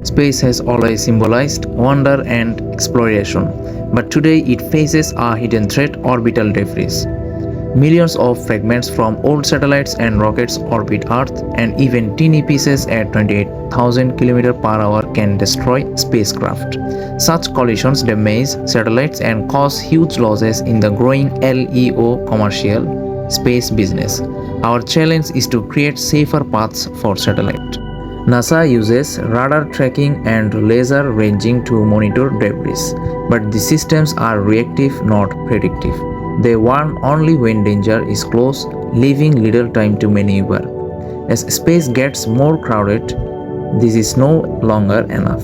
Space has always symbolized wonder and exploration, but today it faces a hidden threat: orbital debris. Millions of fragments from old satellites and rockets orbit Earth, and even teeny pieces at 28,000 km/h can destroy spacecraft. Such collisions damage satellites and cause huge losses in the growing LEO commercial space business. Our challenge is to create safer paths for satellites. NASA uses radar tracking and laser ranging to monitor debris, but the systems are reactive, not predictive. They warn only when danger is close, leaving little time to maneuver. As space gets more crowded, this is no longer enough.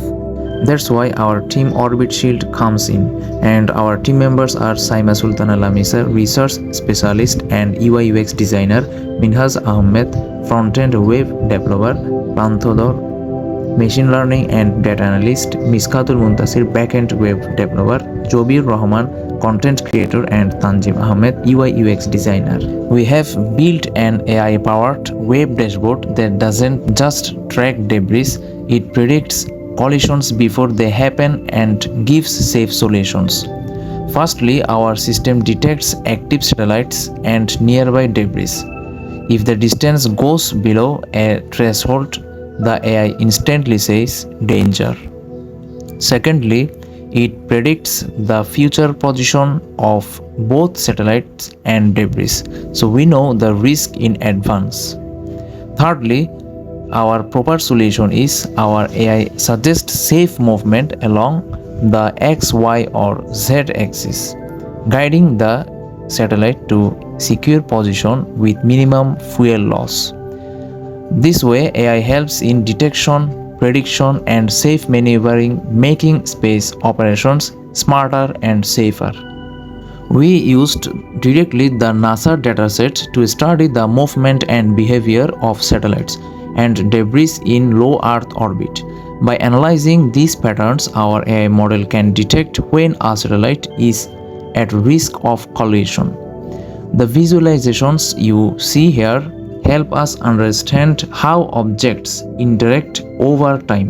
That's why our Team Orbit Shield comes in, and our team members are Saima Sultana Lamisa, research specialist and UI/UX designer, Minhaj Ahmed, front-end web developer, Panthodor, machine learning and data analyst, Miskatul Muntasir, back-end web developer, Jobir Rahman, content creator, and Tanjim Ahmed, UI/UX designer. We have built an AI-powered web dashboard that doesn't just track debris, it predicts collisions before they happen and gives safe solutions. Firstly, our system detects active satellites and nearby debris. If the distance goes below a threshold, the AI instantly says danger. Secondly, it predicts the future position of both satellites and debris, so we know the risk in advance. Thirdly, our proper solution is our AI suggests safe movement along the X, Y, or Z axis, guiding the satellite to secure position with minimum fuel loss. This way, AI helps in detection, prediction, and safe maneuvering, making space operations smarter and safer. We used directly the NASA dataset to study the movement and behavior of satellites and debris in low Earth orbit. By analyzing these patterns, our AI model can detect when a satellite is at risk of collision. The visualizations you see here help us understand how objects interact over time.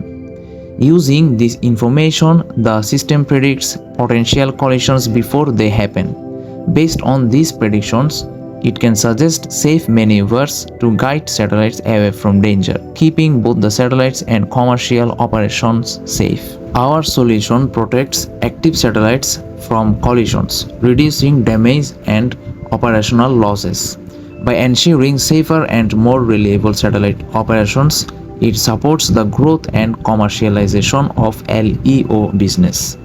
Using this information, the system predicts potential collisions before they happen. Based on these predictions, it can suggest safe maneuvers to guide satellites away from danger, keeping both the satellites and commercial operations safe. Our solution protects active satellites from collisions, reducing damage and operational losses. By ensuring safer and more reliable satellite operations, it supports the growth and commercialization of LEO business.